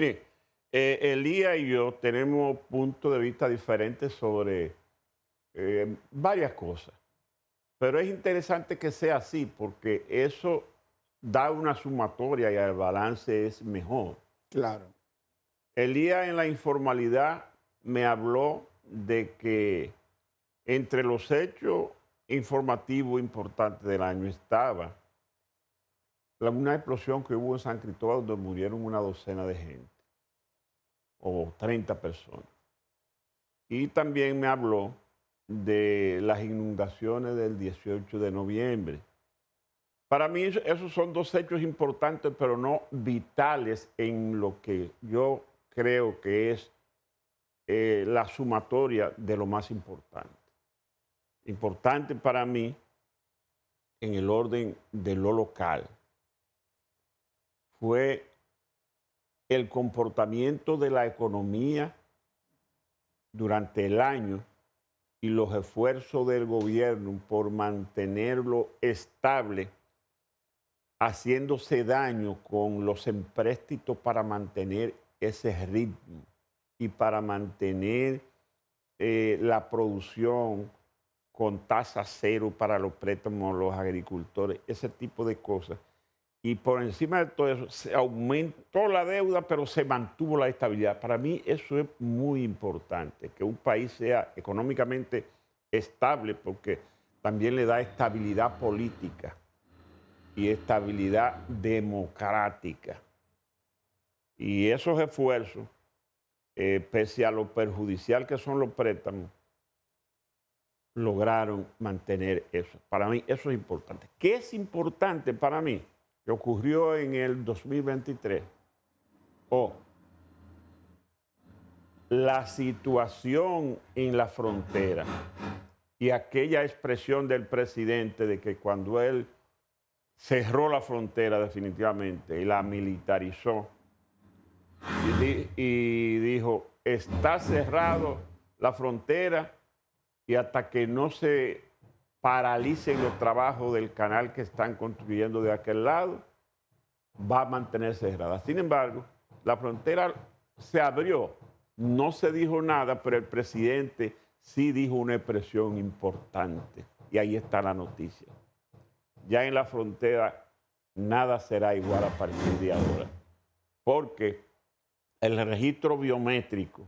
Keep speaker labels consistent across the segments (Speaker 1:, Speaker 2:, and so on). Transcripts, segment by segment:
Speaker 1: Mire, Elías y yo tenemos puntos de vista diferentes sobre varias cosas, pero es interesante que sea así porque eso da una sumatoria y el balance es mejor.
Speaker 2: Claro.
Speaker 1: Elías en la informalidad me habló de que entre los hechos informativos importantes del año estaba una explosión que hubo en San Cristóbal donde murieron una docena de gente o 30 personas. Y también me habló de las inundaciones del 18 de noviembre. Para mí esos son dos hechos importantes, pero no vitales en lo que yo creo que es la sumatoria de lo más importante. Importante para mí en el orden de lo local fue el comportamiento de la economía durante el año y los esfuerzos del gobierno por mantenerlo estable, haciéndose daño con los empréstitos para mantener ese ritmo y para mantener la producción con tasa cero para los préstamos a los agricultores, ese tipo de cosas. Y por encima de todo eso, se aumentó la deuda, pero se mantuvo la estabilidad. Para mí eso es muy importante, que un país sea económicamente estable, porque también le da estabilidad política y estabilidad democrática. Y esos esfuerzos, pese a lo perjudicial que son los préstamos, lograron mantener eso. Para mí eso es importante. ¿Qué es importante para mí? Que ocurrió en el 2023, o la situación en la frontera y aquella expresión del presidente de que cuando él cerró la frontera definitivamente y la militarizó y dijo, está cerrado la frontera y hasta que no se paralicen los trabajos del canal que están construyendo de aquel lado, va a mantenerse cerrada. Sin embargo, la frontera se abrió, no se dijo nada, pero el presidente sí dijo una expresión importante. Y ahí está la noticia. Ya en la frontera nada será igual a partir de ahora, porque el registro biométrico,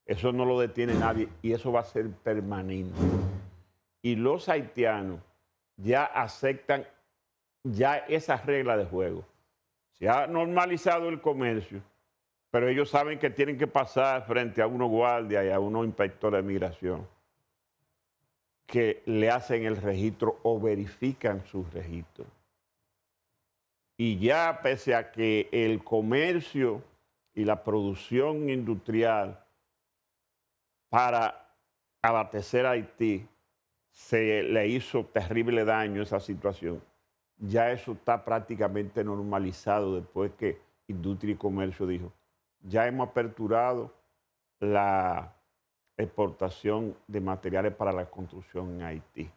Speaker 1: eso no lo detiene nadie y eso va a ser permanente. Y los haitianos ya aceptan ya esas reglas de juego. Se ha normalizado el comercio, pero ellos saben que tienen que pasar frente a unos guardias y a unos inspectores de migración que le hacen el registro o verifican su registro. Y ya pese a que el comercio y la producción industrial para abastecer a Haití se le hizo terrible daño a esa situación, ya eso está prácticamente normalizado después que Industria y Comercio dijo, ya hemos aperturado la exportación de materiales para la construcción en Haití.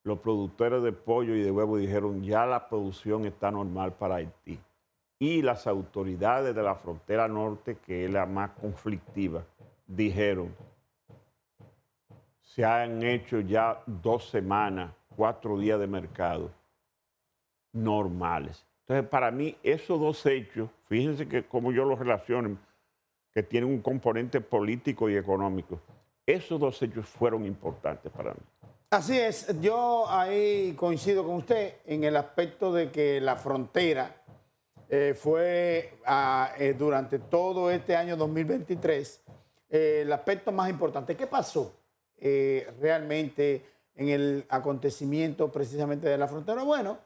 Speaker 1: Los productores de pollo y de huevo dijeron, ya la producción está normal para Haití. Y las autoridades de la frontera norte, que es la más conflictiva, dijeron, se han hecho ya 2 semanas, 4 días de mercado normales. Entonces, para mí, esos dos hechos, fíjense que como yo los relaciono, que tienen un componente político y económico, esos dos hechos fueron importantes para mí.
Speaker 2: Así es, yo ahí coincido con usted en el aspecto de que la frontera fue durante todo este año 2023 el aspecto más importante. ¿Qué pasó realmente en el acontecimiento precisamente de la frontera? Bueno,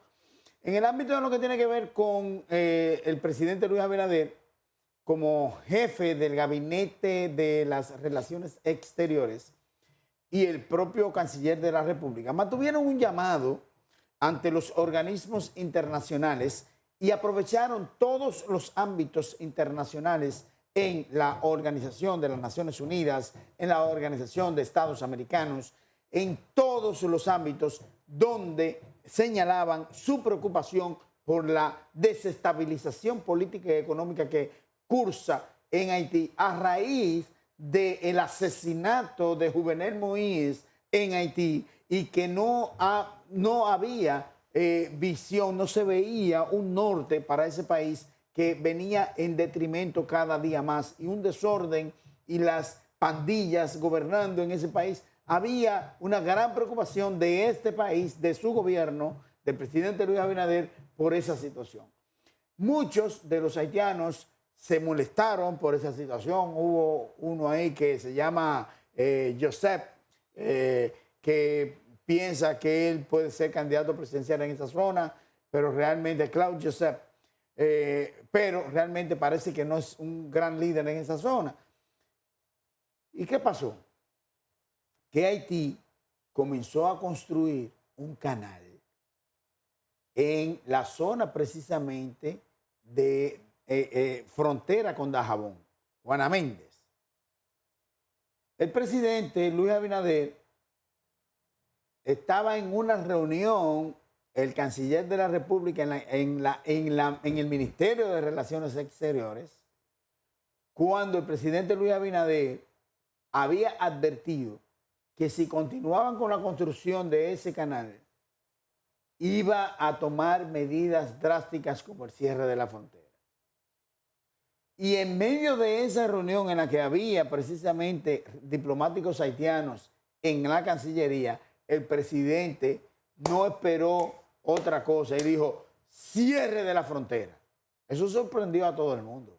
Speaker 2: en el ámbito de lo que tiene que ver con el presidente Luis Abinader como jefe del gabinete de las relaciones exteriores y el propio canciller de la República mantuvieron un llamado ante los organismos internacionales y aprovecharon todos los ámbitos internacionales en la Organización de las Naciones Unidas, en la Organización de Estados Americanos, en todos los ámbitos donde señalaban su preocupación por la desestabilización política y económica que cursa en Haití a raíz del asesinato de Juvenel Moïse en Haití y que no había visión, no se veía un norte para ese país que venía en detrimento cada día más y un desorden y las pandillas gobernando en ese país. Había una gran preocupación de este país, de su gobierno, del presidente Luis Abinader, por esa situación. Muchos de los haitianos se molestaron por esa situación. Hubo uno ahí que se llama Joseph, que piensa que él puede ser candidato presidencial en esa zona, pero realmente, Claude Joseph, pero realmente parece que no es un gran líder en esa zona. ¿Y qué pasó? Que Haití comenzó a construir un canal en la zona precisamente de frontera con Dajabón, Juana Méndez. El presidente Luis Abinader estaba en una reunión, el canciller de la República en el Ministerio de Relaciones Exteriores, cuando el presidente Luis Abinader había advertido que si continuaban con la construcción de ese canal, iba a tomar medidas drásticas como el cierre de la frontera. Y en medio de esa reunión en la que había precisamente diplomáticos haitianos en la Cancillería, el presidente no esperó otra cosa y dijo, cierre de la frontera. Eso sorprendió a todo el mundo.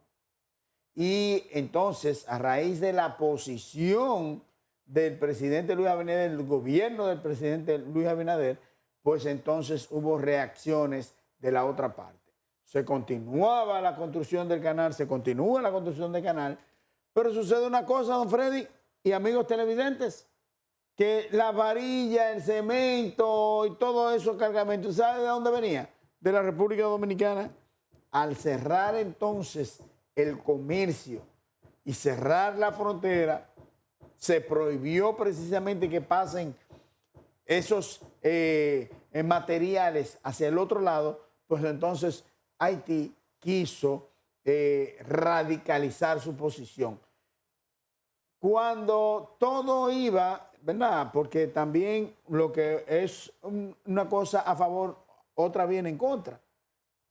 Speaker 2: Y entonces, a raíz de la posición del presidente Luis Abinader, del gobierno del presidente Luis Abinader, pues entonces hubo reacciones de la otra parte. Se continuaba la construcción del canal, se continúa la construcción del canal, pero sucede una cosa, don Freddy y amigos televidentes, que la varilla, el cemento y todo eso cargamento, ¿sabe de dónde venía? De la República Dominicana. Al cerrar entonces el comercio y cerrar la frontera, se prohibió precisamente que pasen esos materiales hacia el otro lado, pues entonces Haití quiso radicalizar su posición. Cuando todo iba, ¿verdad? Porque también lo que es una cosa a favor, otra viene en contra.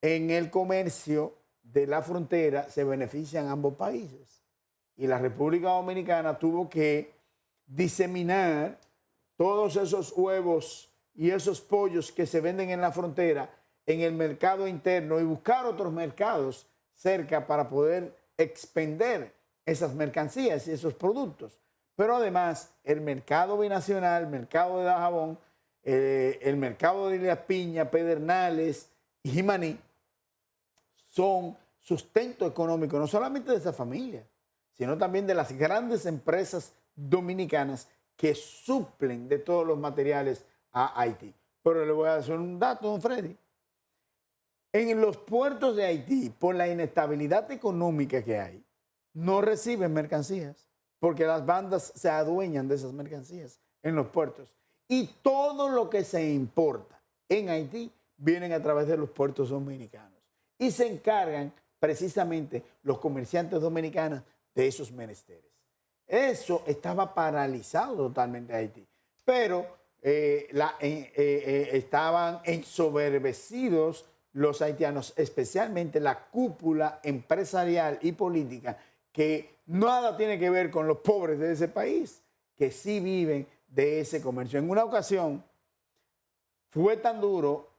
Speaker 2: En el comercio de la frontera se benefician ambos países. Y la República Dominicana tuvo que diseminar todos esos huevos y esos pollos que se venden en la frontera en el mercado interno y buscar otros mercados cerca para poder expender esas mercancías y esos productos. Pero además el mercado binacional, el mercado de Dajabón, el mercado de Elías Piña, Pedernales y Jimaní son sustento económico no solamente de esa familia, sino también de las grandes empresas dominicanas que suplen de todos los materiales a Haití. Pero le voy a hacer un dato, don Freddy. En los puertos de Haití, por la inestabilidad económica que hay, no reciben mercancías, porque las bandas se adueñan de esas mercancías en los puertos. Y todo lo que se importa en Haití vienen a través de los puertos dominicanos. Y se encargan precisamente los comerciantes dominicanos de esos menesteres. Eso estaba paralizado totalmente Haití. Pero estaban ensoberbecidos los haitianos, especialmente la cúpula empresarial y política, que nada tiene que ver con los pobres de ese país, que sí viven de ese comercio. En una ocasión fue tan duro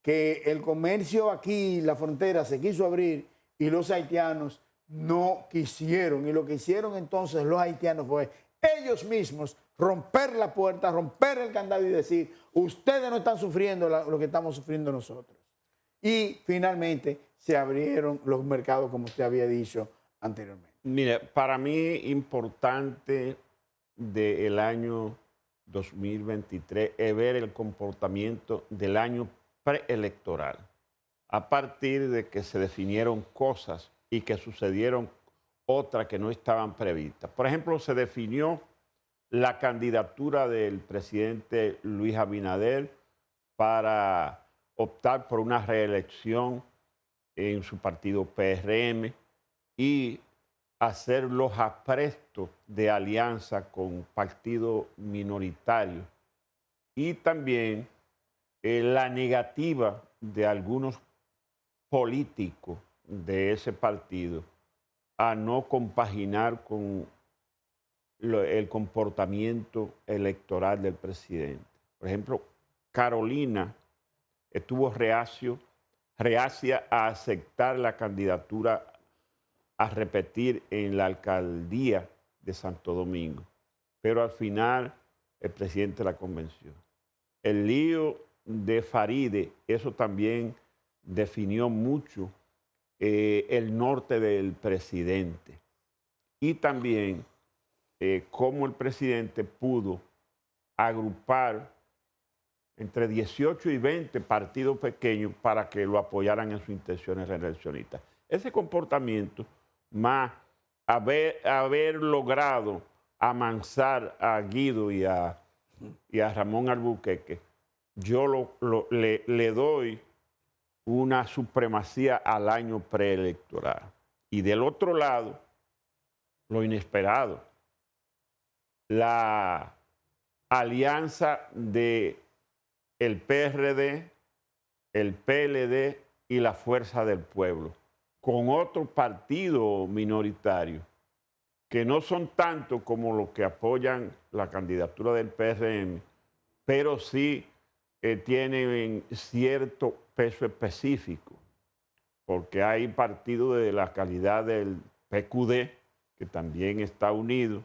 Speaker 2: que el comercio aquí, la frontera, se quiso abrir y los haitianos no quisieron. Y lo que hicieron entonces los haitianos fue ellos mismos romper la puerta, romper el candado y decir, ustedes no están sufriendo lo que estamos sufriendo nosotros. Y finalmente se abrieron los mercados, como usted había dicho anteriormente.
Speaker 1: Mire, para mí importante del año 2023 es ver el comportamiento del año preelectoral, a partir de que se definieron cosas y que sucedieron otras que no estaban previstas. Por ejemplo, se definió la candidatura del presidente Luis Abinader para optar por una reelección en su partido PRM. y hacer los aprestos de alianza con partidos minoritarios y también la negativa de algunos políticos de ese partido a no compaginar con el comportamiento electoral del presidente. Por ejemplo, Carolina estuvo reacia a aceptar la candidatura a repetir en la alcaldía de Santo Domingo, pero al final el presidente la convenció. El lío de Faride, eso también definió mucho el norte del presidente y también cómo el presidente pudo agrupar entre 18 y 20 partidos pequeños para que lo apoyaran en sus intenciones reeleccionistas. Ese comportamiento, más haber logrado amansar a Guido y a Ramón Albuquerque, yo le doy una supremacía al año preelectoral. Y del otro lado, lo inesperado, la alianza de el PRD, el PLD y la Fuerza del Pueblo, con otro partido minoritario, que no son tanto como los que apoyan la candidatura del PRM, pero sí tienen cierto peso específico, porque hay partidos de la calidad del PQD, que también está unido,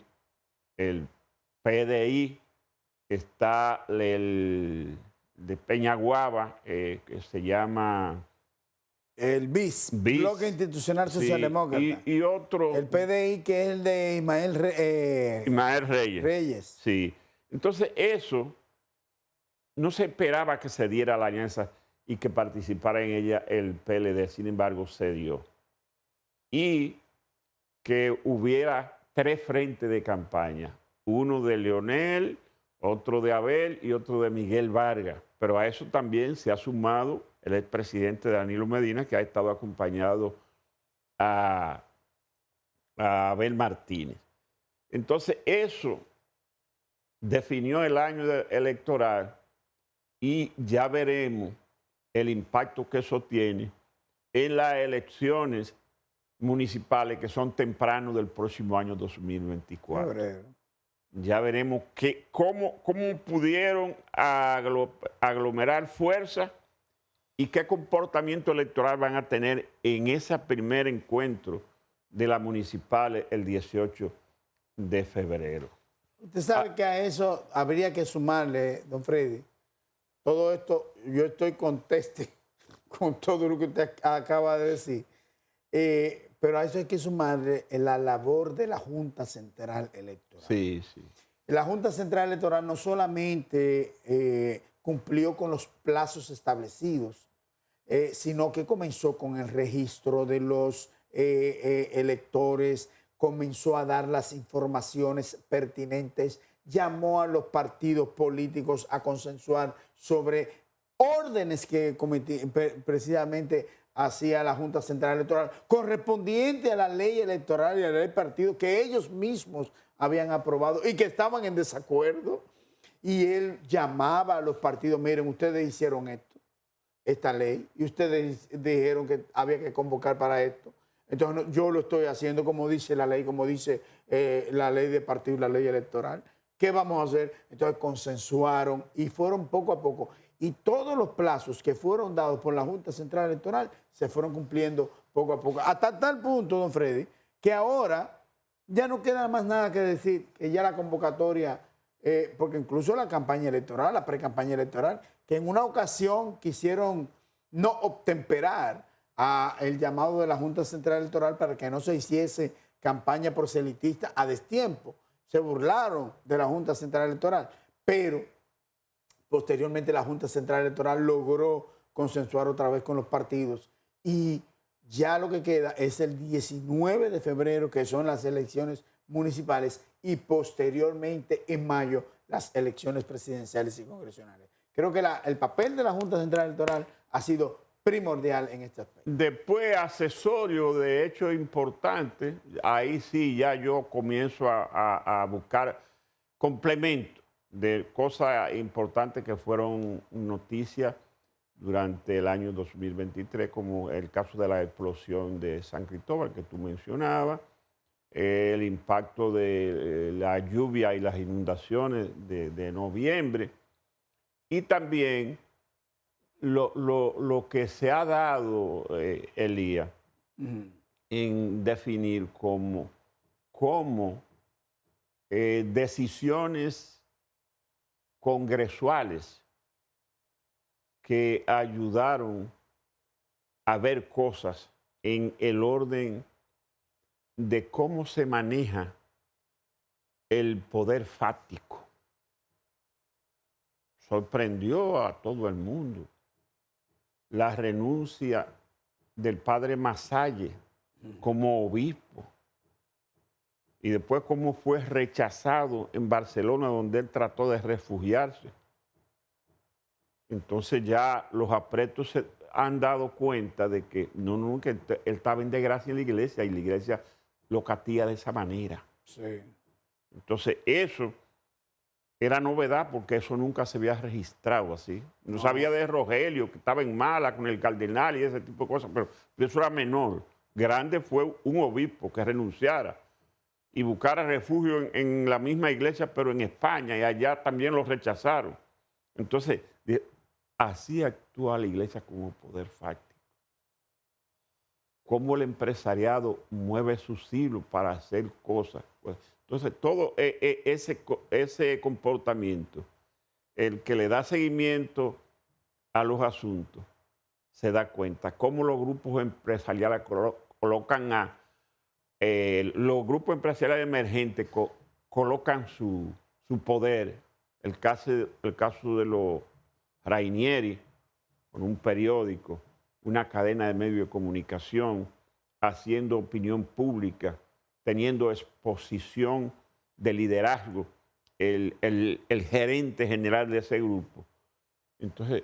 Speaker 1: el PDI, está el de Peñaguaba, que se llama...
Speaker 2: El BIS, Bloque Institucional Socialdemócrata.
Speaker 1: Sí, y otro...
Speaker 2: El PDI, que es el de
Speaker 1: Ismael Reyes. Sí. Entonces, eso no se esperaba que se diera la alianza y que participara en ella el PLD. Sin embargo, se dio. Y que hubiera 3 frentes de campaña. Uno de Leonel, otro de Abel y otro de Miguel Vargas. Pero a eso también se ha sumado el expresidente Danilo Medina, que ha estado acompañado a Abel Martínez. Entonces, eso definió el año electoral y ya veremos el impacto que eso tiene en las elecciones municipales que son tempranos del próximo año 2024. Ya veremos cómo pudieron aglomerar fuerza y qué comportamiento electoral van a tener en ese primer encuentro de las municipales el 18 de febrero.
Speaker 2: Usted sabe que a eso habría que sumarle, don Freddy, todo esto, yo estoy conteste con todo lo que usted acaba de decir, pero a eso hay que sumarle la labor de la Junta Central Electoral.
Speaker 1: Sí, sí.
Speaker 2: La Junta Central Electoral no solamente cumplió con los plazos establecidos, sino que comenzó con el registro de los electores, comenzó a dar las informaciones pertinentes, llamó a los partidos políticos a consensuar sobre órdenes que precisamente hacía la Junta Central Electoral, correspondiente a la ley electoral y a la ley de partido que ellos mismos habían aprobado y que estaban en desacuerdo. Y él llamaba a los partidos, miren, ustedes hicieron esta ley, y ustedes dijeron que había que convocar para esto. Entonces yo lo estoy haciendo como dice la ley, como dice la ley de partido y la ley electoral. ¿Qué vamos a hacer? Entonces consensuaron y fueron poco a poco. Y todos los plazos que fueron dados por la Junta Central Electoral se fueron cumpliendo poco a poco. Hasta tal punto, don Freddy, que ahora ya no queda más nada que decir, que ya la convocatoria, porque incluso la campaña electoral, la pre-campaña electoral, que en una ocasión quisieron no obtemperar el llamado de la Junta Central Electoral para que no se hiciese campaña proselitista a destiempo. Se burlaron de la Junta Central Electoral, pero posteriormente la Junta Central Electoral logró consensuar otra vez con los partidos y ya lo que queda es el 19 de febrero, que son las elecciones municipales, y posteriormente en mayo las elecciones presidenciales y congresionales. Creo que el papel de la Junta Central Electoral ha sido primordial en este aspecto.
Speaker 1: Después, accesorio de hechos importantes, ahí sí ya yo comienzo a buscar complementos de cosas importantes que fueron noticias durante el año 2023, como el caso de la explosión de San Cristóbal que tú mencionabas, el impacto de la lluvia y las inundaciones de noviembre, y también lo que se ha dado, Elías, en definir como decisiones congresuales que ayudaron a ver cosas en el orden de cómo se maneja el poder fáctico. Sorprendió a todo el mundo la renuncia del padre Masalle como obispo, y después cómo fue rechazado en Barcelona, donde él trató de refugiarse. Entonces ya los apretos se han dado cuenta de que que él estaba en desgracia en la iglesia, y la iglesia lo castiga de esa manera.
Speaker 2: Sí.
Speaker 1: Entonces eso era novedad, porque eso nunca se había registrado así. No sabía de Rogelio, que estaba en mala con el cardenal y ese tipo de cosas, pero eso era menor. Grande fue un obispo que renunciara y buscara refugio en la misma iglesia, pero en España, y allá también lo rechazaron. Entonces, así actúa la iglesia como poder fáctico. Cómo el empresariado mueve sus hilos para hacer cosas. Pues, entonces, todo ese comportamiento, el que le da seguimiento a los asuntos, se da cuenta cómo los grupos empresariales colocan los grupos empresariales emergentes colocan su poder. El caso de los Rainieri, con un periódico, una cadena de medios de comunicación, haciendo opinión pública, teniendo exposición de liderazgo, el gerente general de ese grupo. Entonces,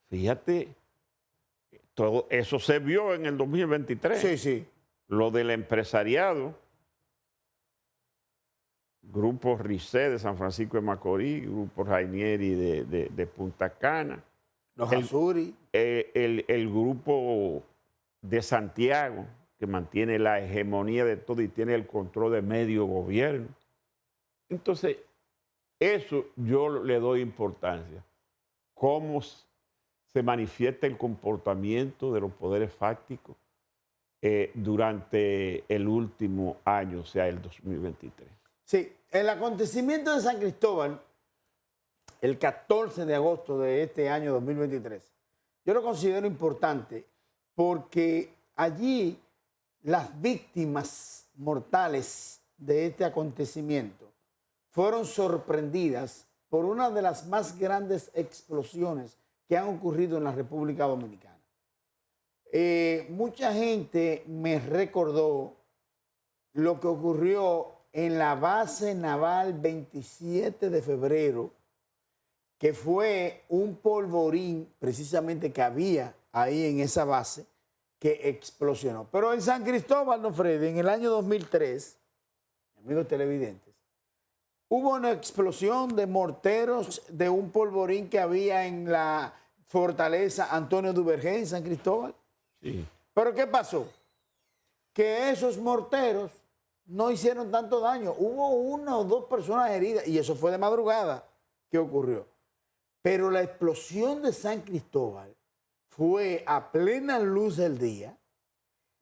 Speaker 1: fíjate, todo eso se vio en el 2023.
Speaker 2: Sí, sí.
Speaker 1: Lo del empresariado, Grupo Risset de San Francisco de Macorís, Grupo Rainieri de Punta Cana.
Speaker 2: Los Azuri.
Speaker 1: El grupo de Santiago, que mantiene la hegemonía de todo y tiene el control de medio gobierno. Entonces, eso yo le doy importancia. Cómo se manifiesta el comportamiento de los poderes fácticos durante el último año, o sea, el 2023.
Speaker 2: Sí, el acontecimiento de San Cristóbal, el 14 de agosto de este año 2023, yo lo considero importante porque allí las víctimas mortales de este acontecimiento fueron sorprendidas por una de las más grandes explosiones que han ocurrido en la República Dominicana. Mucha gente me recordó lo que ocurrió en la base naval 27 de febrero, que fue un polvorín precisamente que había ahí en esa base que explosionó. Pero en San Cristóbal, don Freddy, en el año 2003, amigos televidentes, hubo una explosión de morteros de un polvorín que había en la fortaleza Antonio Duvergé en San Cristóbal.
Speaker 1: Sí.
Speaker 2: Pero ¿qué pasó? Que esos morteros no hicieron tanto daño. Hubo una o dos personas heridas y eso fue de madrugada que ocurrió. Pero la explosión de San Cristóbal fue a plena luz del día,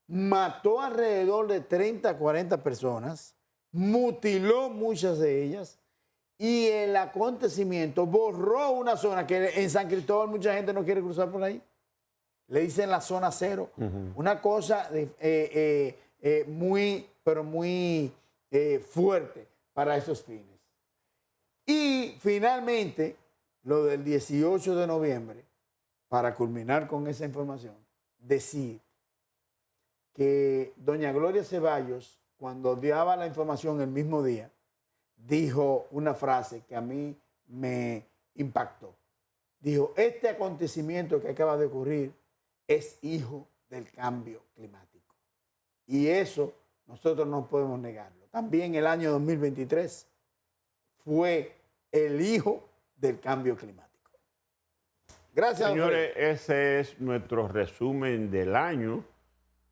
Speaker 2: mató alrededor de 30 a 40 personas, mutiló muchas de ellas y el acontecimiento borró una zona que en San Cristóbal mucha gente no quiere cruzar por ahí. Le dicen la zona cero. Una cosa muy, pero muy fuerte para esos fines. Y finalmente, lo del 18 de noviembre, para culminar con esa información, decir que doña Gloria Ceballos, cuando daba la información el mismo día, dijo una frase que a mí me impactó. Dijo, este acontecimiento que acaba de ocurrir es hijo del cambio climático. Y eso nosotros no podemos negarlo. También el año 2023 fue el hijo del cambio climático. Gracias,
Speaker 1: señores. Ese es nuestro resumen del año.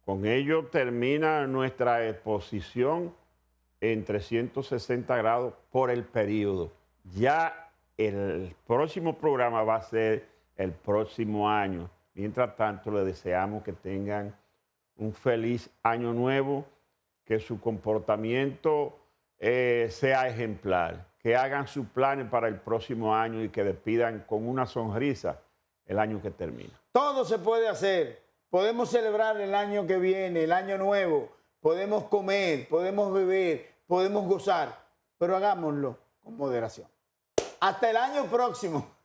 Speaker 1: Con ello termina nuestra exposición en 360 grados por el periodo. Ya el próximo programa va a ser el próximo año. Mientras tanto, les deseamos que tengan un feliz año nuevo, que su comportamiento sea ejemplar, que hagan sus planes para el próximo año y que despidan con una sonrisa el año que termina.
Speaker 2: Todo se puede hacer. Podemos celebrar el año que viene, el año nuevo. Podemos comer, podemos beber, podemos gozar, pero hagámoslo con moderación. Hasta el año próximo.